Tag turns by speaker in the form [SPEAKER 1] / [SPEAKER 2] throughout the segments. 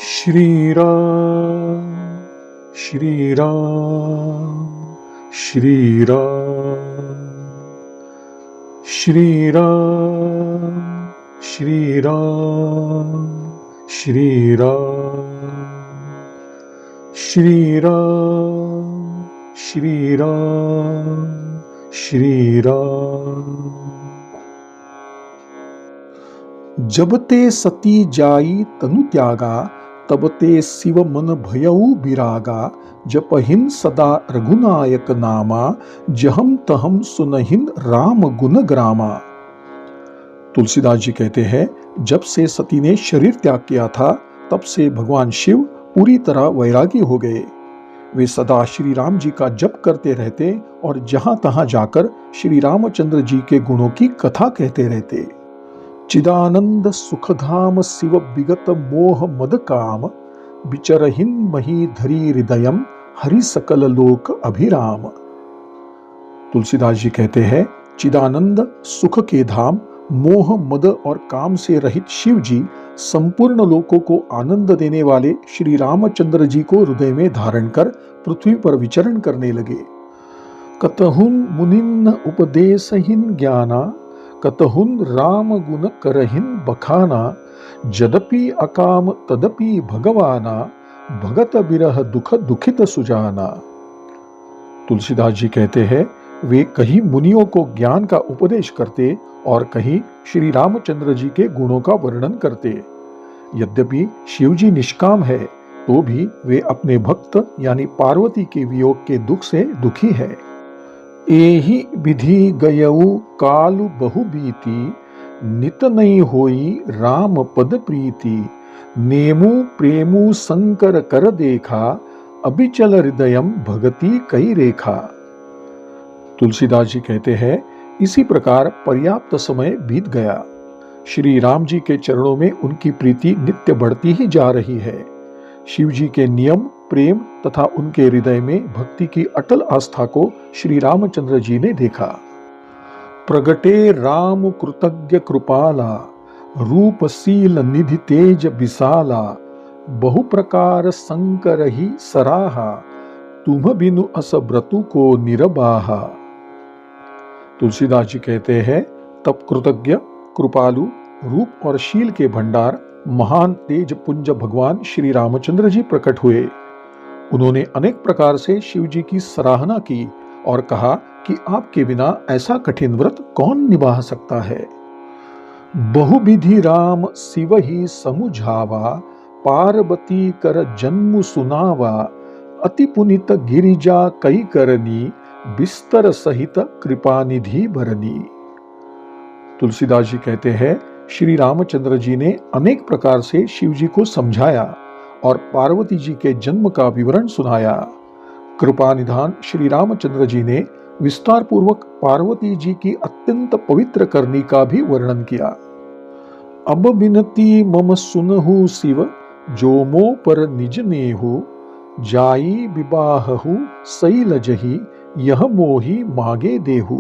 [SPEAKER 1] श्री राम श्री राम श्री राम श्री राम श्री राम श्री राम श्री राम श्री राम श्री राम। जब ते सती जाई तनु त्यागा, तब ते शिव मन भयऊ बिरागा। जपहिन सदा रघुनायक नामा, जहम तहम सुनहिन राम गुण ग्रामा। तुलसीदास जी कहते हैं, जब से सती ने शरीर त्याग किया था, तब से भगवान शिव पूरी तरह वैरागी हो गए। वे सदा श्री राम जी का जप करते रहते और जहां तहां जाकर श्री रामचंद्र जी के गुणों की कथा कहते रहते। चिदानंद सुखधाम शिव विगत मोह मद काम, विचरहिन मही धरी हृदयम हरि सकल लोक अभिराम। तुलसीदास जी कहते हैं, चिदानंद सुख के धाम, मोह मद और काम से रहित शिव जी संपूर्ण लोकों को आनंद देने वाले श्री रामचंद्र जी को हृदय में धारण कर पृथ्वी पर विचरण करने लगे। कतहुन मुनिन उपदेशहीन ज्ञाना, कतहुन राम गुण करहिन बखाना। जदपि अकाम तदपि भगवाना, भगत बिरह दुख दुखित सुजाना। तुलसीदास जी कहते हैं, वे कहीं मुनियों को ज्ञान का उपदेश करते और कहीं श्री रामचंद्र जी के गुणों का वर्णन करते। यद्यपि शिव जी निष्काम है, तो भी वे अपने भक्त यानी पार्वती के वियोग के दुख से दुखी है। एहि विधि गयऊ कालु बहु बीती, नित नहीं होई राम पद प्रीति। नेमु प्रेमु संकर कर देखा, अबिचल हृदयम भगति कई रेखा। तुलसीदास जी कहते हैं, इसी प्रकार पर्याप्त समय बीत गया। श्री राम जी के चरणों में उनकी प्रीति नित्य बढ़ती ही जा रही है। शिव जी के नियम, प्रेम तथा उनके हृदय में भक्ति की अटल आस्था को श्री रामचंद्र जी ने देखा। प्रगटे राम कृतज्ञ कृपाला, रूपशील निधि तेज विशाला। बहु प्रकार संकर ही सराहा, तुम बिनु अस व्रतु को निरबाहा। तुलसीदास जी कहते हैं, तब कृतज्ञ, कृपालु, रूप और शील के भंडार महान तेज पुंज भगवान श्री रामचंद्र जी प्रकट हुए। उन्होंने अनेक प्रकार से शिव जी की सराहना की और कहा कि आपके बिना ऐसा कठिन व्रत कौन निभा सकता है। बहुविधि राम शिव ही समुझावा, पार्वती कर जन्म सुनावा। अति पुनित गिरिजा कई करनी, बिस्तर सहित कृपा निधि भरनी। तुलसीदास जी कहते हैं, श्री रामचंद्र जी ने अनेक प्रकार से शिव जी को समझाया और पार्वती जी के जन्म का विवरण सुनाया। कृपा निधान श्री रामचंद्र जी ने विस्तार पूर्वक पार्वती जी की अत्यंत पवित्र करनी का भी वर्णन किया। अब बिनती मम सुनहु शिव, जो मो पर निज नेहु। जाई विवाहहु सैल जही, यह मोही मागे देहु।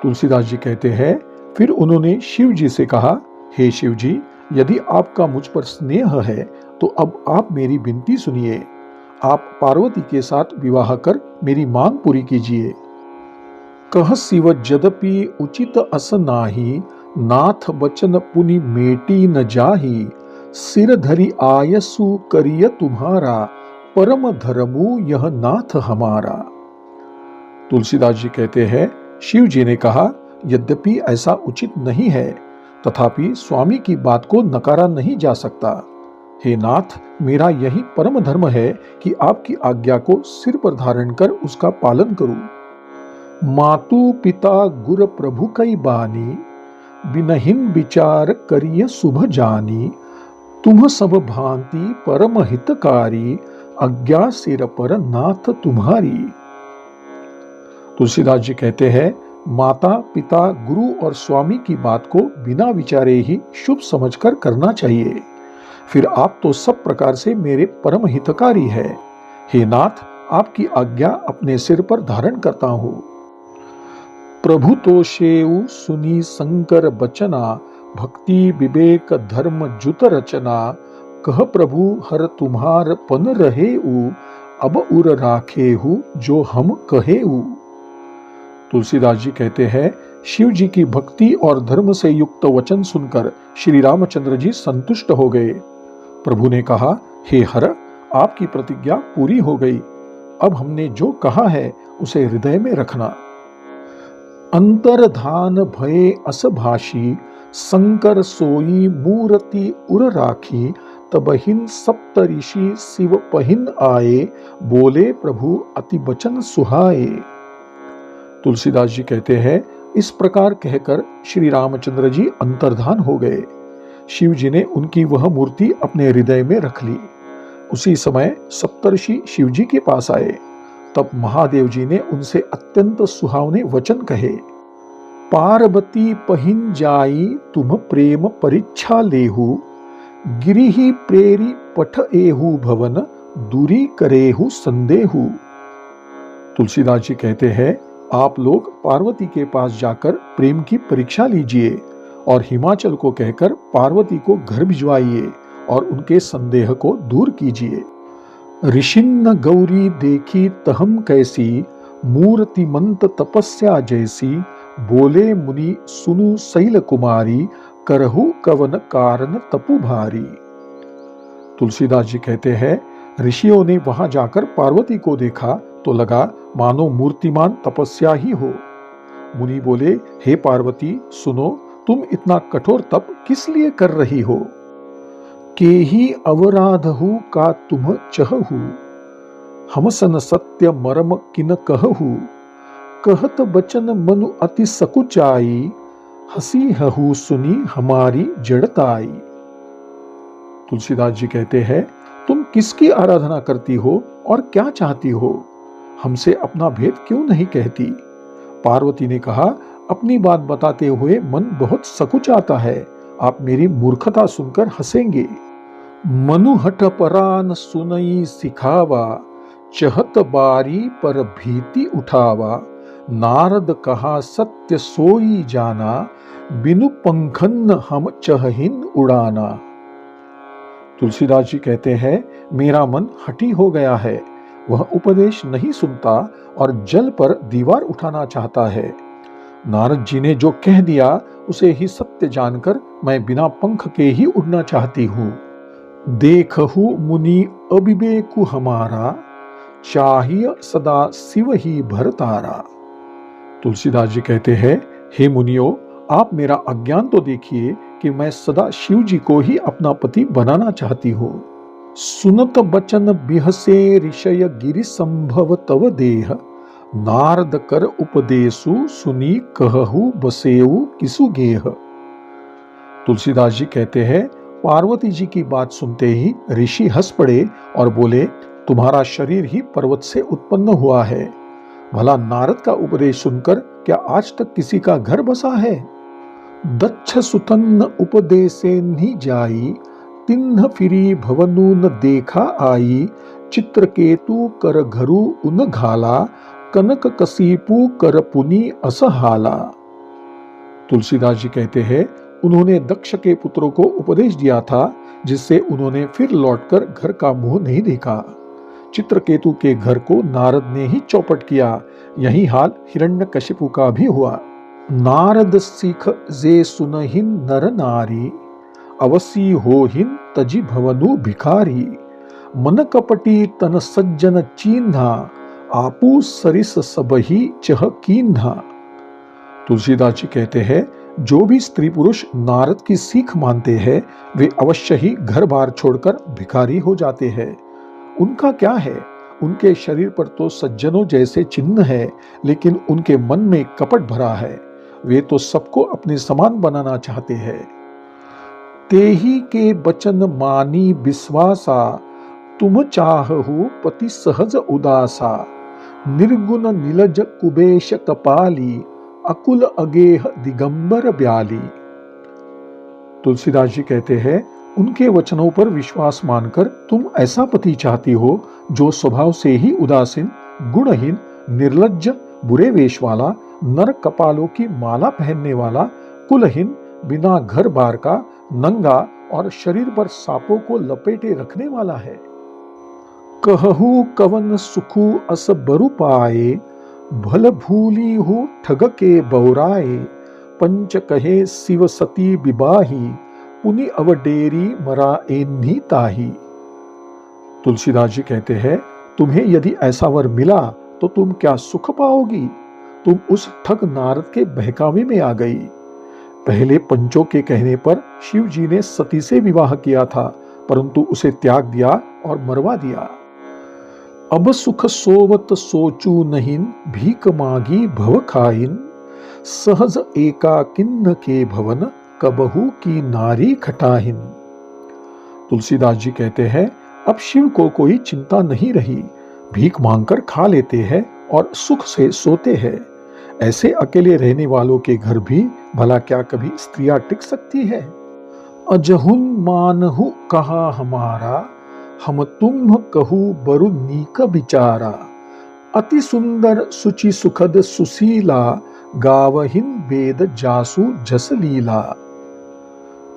[SPEAKER 1] तुलसीदास जी कहते हैं, फिर उन्होंने शिव जी से कहा, हे शिव जी, यदि आपका मुझ पर स्नेह है तो अब आप मेरी विनती सुनिए। आप पार्वती के साथ विवाह कर मेरी मांग पूरी कीजिए। कह शिव जदपि उचित अस नाही, नाथ बचन पुनि मेटी न जाही। सिर धरि आयसु करिय तुम्हारा, परम धर्मु यह नाथ हमारा। तुलसीदास जी कहते हैं, शिव जी ने कहा, यद्यपि ऐसा उचित नहीं है, तथापि स्वामी की बात को नकारा नहीं जा सकता। हे नाथ, मेरा यही परम धर्म है कि आपकी आज्ञा को सिर पर धारण कर उसका पालन करूं। मातु पिता गुर प्रभु कई बानी, बिनहिन विचार करिय शुभ जानी। तुम सब भांति परम हितकारी, आज्ञा सिर पर नाथ तुम्हारी। तुलसीदास जी कहते हैं, माता पिता गुरु और स्वामी की बात को बिना विचारे ही शुभ समझकर करना चाहिए। फिर आप तो सब प्रकार से मेरे परम हितकारी है। हे नाथ, आपकी आज्ञा अपने सिर पर धारण करता हूं। प्रभु तो शेउ सुनी शंकर बचना, भक्ति विवेक धर्म जुत रचना। कह प्रभु हर तुम्हार पन रहे उ, अब उर राखे हु जो हम कहे उ। तुलसीदास जी कहते हैं, शिव जी की भक्ति और धर्म से युक्त वचन सुनकर श्री रामचंद्र जी संतुष्ट हो गए। प्रभु ने कहा, हे हर, आपकी प्रतिज्ञा पूरी हो गई। अब हमने जो कहा है उसे हृदय में रखना। अंतर्धान भये अस भाषी, शंकर सोई मूर्ति उर राखी। तबहिन सप्त ऋषि शिव पहिन आए, बोले प्रभु अति बचन सुहाए। तुलसीदास जी कहते हैं, इस प्रकार कहकर श्री रामचंद्र जी अंतर्धान हो गए। शिव जी ने उनकी वह मूर्ति अपने हृदय में रख ली। उसी समय सप्तर्षि शिव जी के पास आए। तब महादेव जी ने उनसे अत्यंत सुहावने वचन कहे। पार्वती पहिन जाई तुम प्रेम परीक्षा लेहु, गिरिहि प्रेरी पठ एहु भवन, दूरी करेहु संदेहु। तुलसीदास जी कहते हैं, आप लोग पार्वती के पास जाकर प्रेम की परीक्षा लीजिए और हिमाचल को कहकर पार्वती को घर भिजवाइए और उनके संदेह को दूर कीजिए। ऋषिन्न गौरी देखी तहम कैसी, मूर्तिमंत तपस्या जैसी। बोले मुनि सुनु शैल कुमारी, करहु कवन कारण तपु भारी। तुलसीदास जी कहते हैं, ऋषियों ने वहां जाकर पार्वती को देखा तो लगा मानो मूर्तिमान तपस्या ही हो। मुनि बोले, हे पार्वती सुनो, तुम इतना कठोर तप किस लिए कर रही हो? केही अवराधहु का तुम चहहु, हम सन सत्य मरम किन कहहु। कहत बचन मनु अति सकुचाई, हसी हहु सुनी हमारी जड़ताई। तुलसीदास जी कहते हैं, तुम किसकी आराधना करती हो और क्या चाहती हो? हमसे अपना भेद क्यों नहीं कहती? पार्वती ने कहा, अपनी बात बताते हुए मन बहुत सकुचाता है, आप मेरी मूर्खता सुनकर हंसेंगे। मनु हठ परान सुनई सिखावा, चहत बारी पर भीति उठावा। नारद कहा सत्य सोई जाना, बिनु पंखन हम चहहिन उड़ाना। तुलसीदास जी कहते हैं, मेरा मन हठी हो गया है, वह उपदेश नहीं सुनता और जल पर दीवार उठाना चाहता है। नारद जी ने जो कह दिया उसे ही सत्य जानकर मैं बिना पंख के ही उड़ना चाहती हूँ। देखहु मुनि अविवेकु हमारा, चाहिए सदा शिव ही भरतारा। तुलसीदास जी कहते हैं, हे मुनियों, आप मेरा अज्ञान तो देखिए कि मैं सदा शिव जी को ही अपना पति बनाना चाहती हूँ। सुनत बचन बिहसे ऋषय गिरि संभव तव देह, नारद कर उपदेशु सुनी कहहु बसेऊ किसु गेह। तुलसीदास जी कहते हैं, पार्वती जी की बात सुनते ही ऋषि हंस पड़े और बोले, तुम्हारा शरीर ही पर्वत से उत्पन्न हुआ है। भला नारद का उपदेश सुनकर क्या आज तक किसी का घर बसा है? दक्ष सुतन्न उपदेशे नि जाई, तिन्ह फिरी भवनु न देखा आई। चित्रकेतु कर घरु उन घाला, कनक कसीपु कर पुनि असहाला। तुलसीदास जी कहते हैं, उन्होंने दक्ष के पुत्रों को उपदेश दिया था, जिससे उन्होंने फिर लौटकर घर का मुंह नहीं देखा। चित्रकेतु के घर को नारद ने ही चौपट किया। यही हाल हिरण्यकशिपु का भी हुआ। नारद सिख जे सुनहिन नर नारी, अवसी होहिन तजी भवनु भिखारी। मन कपटी तन सज्जन चीन्हा, आपू सरिस सबही चह कीन्हा। तुलसीदास जी कहते हैं, जो भी स्त्री पुरुष नारद की सीख मानते हैं वे अवश्य ही घर बार छोड़कर भिखारी हो जाते हैं। उनका क्या है, उनके शरीर पर तो सज्जनों जैसे चिन्ह है, लेकिन उनके मन में कपट भरा है। वे तो सबको अपने समान बनाना चाहते हैं। तेही के बचन मानी विश्वासा, तुम चाहहु पति सहज उदासा। निर्गुण नीलज कुबेश कपाली, अकुल अगेह दिगंबर ब्याली। तुलसीदास जी कहते हैं, उनके वचनों पर विश्वास मानकर तुम ऐसा पति चाहती हो जो स्वभाव से ही उदासीन, गुणहीन, निर्लज्ज, बुरे वेश वाला, नर कपालों की माला पहनने वाला, कुलहीन, बिना घर बार का, नंगा और शरीर पर सांपों को लपेटे रखने वाला है। कहू कवन सुखू अस बरु पाए, भल भूली हूँ ठग के बौराए। पंच कहे शिव सती विबाही, पुनि अवडेरी मरा एन्ही ताही। तुलसीदास जी कहते हैं, तुम्हें यदि ऐसा वर मिला तो तुम क्या सुख पाओगी। तुम उस ठग नारद के बहकावे में आ गई। पहले पंचों के कहने पर शिव जी ने सती से विवाह किया था, परंतु उसे त्याग दिया और मरवा दिया। अब सुख सोवत सोचू नहीं, भीख मांगी भव खाइन। सहज एका किन्न के भवन, कबहू की नारी खटाहिन। तुलसीदास जी कहते हैं, अब शिव को कोई चिंता नहीं रही। भीख मांगकर खा लेते हैं और सुख से सोते हैं। ऐसे अकेले रहने वालों के घर भी भला क्या कभी स्त्रियां टिक सकती है। अजहुन मानहु कहा हमारा, हम तुम कहू बरु नीक बिचारा। अति सुंदर सुचि सुखद सुशीला, गावहिन वेद जासु जस लीला।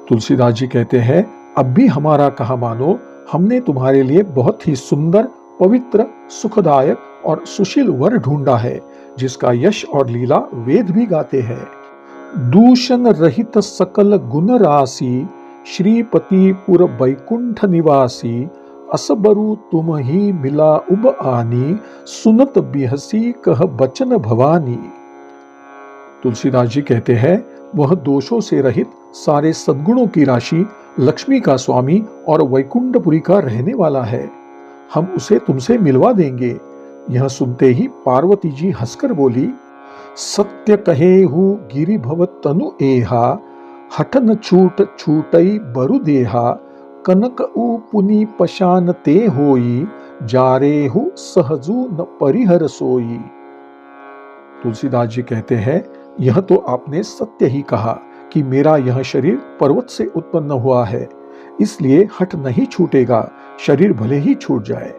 [SPEAKER 1] तुलसीदास जी कहते हैं, अब भी हमारा कहा मानो, हमने तुम्हारे लिए बहुत ही सुंदर, पवित्र, सुखदायक और सुशील वर ढूंढा है, जिसका यश और लीला वेद भी गाते हैं। दूषण रहित सकल गुण राशि, श्रीपति पुर बैकुंठ निवासी। असबरु तुम ही मिला उब आनी, सुनत बिहसी कह बचन भवानी। तुलसीदास जी कहते हैं, वह दोषों से रहित, सारे सद्गुणों की राशि, लक्ष्मी का स्वामी और वैकुंठपुरी का रहने वाला है। हम उसे तुमसे मिलवा देंगे। यह सुनते ही पार्वती जी हंसकर बोली, सत्य कहे हु गिरि भव तनु एहा, हठन छूट छूटई बरु देहा। कनक उ पुनि पशान ते होई, जारे हु सहजु न परिहर सोई। तुलसीदास जी कहते हैं, यह तो आपने सत्य ही कहा कि मेरा यह शरीर पर्वत से उत्पन्न हुआ है, इसलिए हठ नहीं छूटेगा, शरीर भले ही छूट जाए।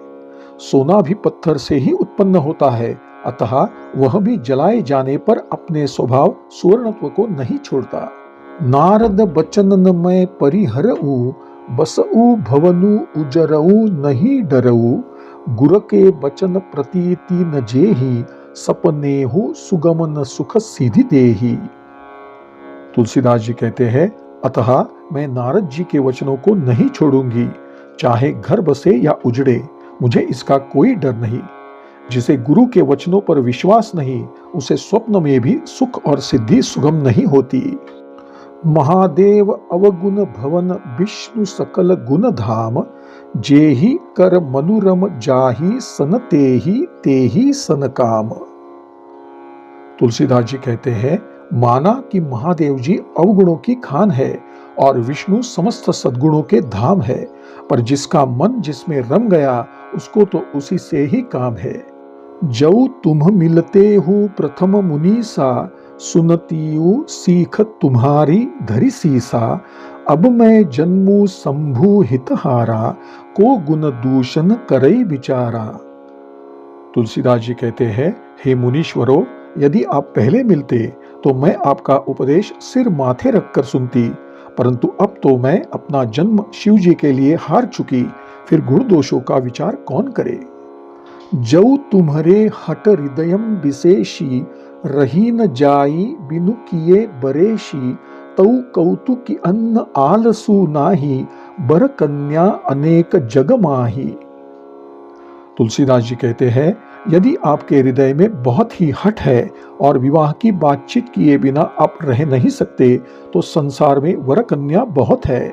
[SPEAKER 1] सोना भी पत्थर से ही उत्पन्न होता है, अतः वह भी जलाए जाने पर अपने स्वभाव सुवर्णत्व को नहीं छोड़ता। नारद बचन न मैं परिहरऊ, बसऊ भवनु उजरऊ नहीं डरऊ। गुर के बचन प्रतीति न जेहि, सपने हु सुगमन सुख सीधि देहि। तुलसीदास जी कहते हैं, अतः मैं नारद जी के वचनों को नहीं छोड़ूंगी, चाहे घर बसे या उजड़े, मुझे इसका कोई डर नहीं। जिसे गुरु के वचनों पर विश्वास नहीं, उसे स्वप्न में भी सुख और सिद्धि सुगम नहीं होती। महादेव अवगुण भवन विष्णु सकल गुण धाम, जेहि कर मनुरम जाहि सन तेहि सन काम। तुलसीदास जी कहते हैं, माना कि महादेव जी अवगुणों की खान है और विष्णु समस्त सद्गुणों के धाम है, पर जिसका मन जिसमें रम गया, उसको तो उसी से ही काम है। जऊ तुम मिलते हो प्रथम मुनीसा, सुनतीयु सीख तुम्हारी धरि सीसा। अब मैं जन्मू शंभु हितहारा, को गुण दूषण करई विचारा। तुलसीदास जी कहते हैं, हे मुनीश्वरों, यदि आप पहले मिलते तो मैं आपका उपदेश सिर माथे रखकर सुनती, परंतु अब तो मैं अपना जन्म शिव जी के लिए हार चुकी, फिर गुण दोषों का विचार कौन करे। जऊ तुम्हारे हट हृदयम विशेषी, रही न जाई बिनु किए बरेशी। तऊ कौतुकी अन्न आलसु नाही, बर कन्या अनेक जग माही। तुलसीदास जी कहते हैं, यदि आपके हृदय में बहुत ही हठ है और विवाह की बातचीत किए बिना आप रह नहीं सकते, तो संसार में वर कन्या बहुत है।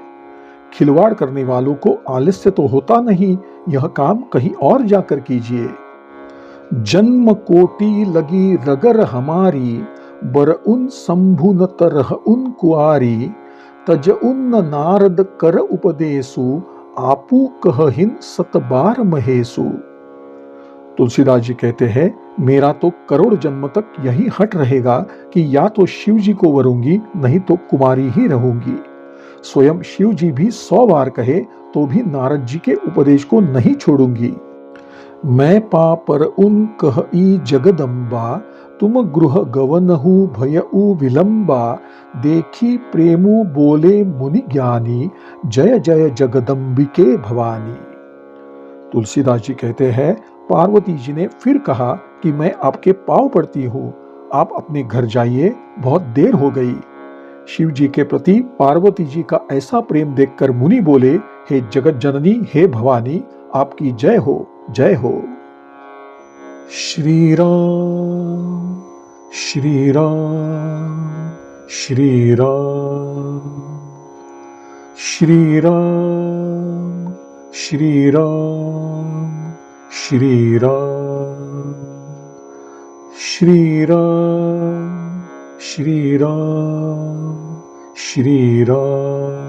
[SPEAKER 1] खिलवाड़ करने वालों को आलस्य तो होता नहीं, यह काम कहीं और जाकर कीजिए। जन्म कोटि लगी रगर हमारी, बर उन शंभु न तरह उन कुआरी। तज उन नारद कर उपदेसु, आपू कहहिन सत बार महेसु। तुलसीदास जी कहते हैं, मेरा तो करोड़ जन्म तक यही हट रहेगा कि या तो शिव जी को वरूंगी, नहीं तो कुमारी ही रहूंगी। स्वयं शिव जी भी 100 बार कहे तो भी नारद जी के उपदेश को नहीं छोड़ूंगी। मैं पा पर उन कही जगदम्बा, तुम गृह गवनहु भयउ विलंबा, देखी प्रेमु बोले मुनि ज्ञानी, जय जय जगदम्बिके भवानी। तुलसीदास जी कहते हैं, पार्वती जी ने फिर कहा कि मैं आपके पांव पड़ती हूँ, आप अपने घर जाइए, बहुत देर हो गई। शिव जी के प्रति पार्वती जी का ऐसा प्रेम देखकर मुनि बोले, हे जगत जननी, हे भवानी, आपकी जय हो, जय हो। श्री राम श्री राम श्री राम श्री राम श्री राम श्री राम श्री राम श्री राम श्री राम।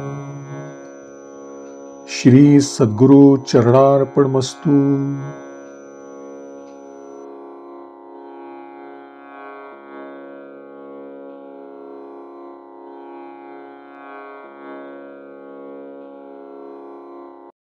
[SPEAKER 1] श्री सद्गुरु चरणार्पणमस्तु।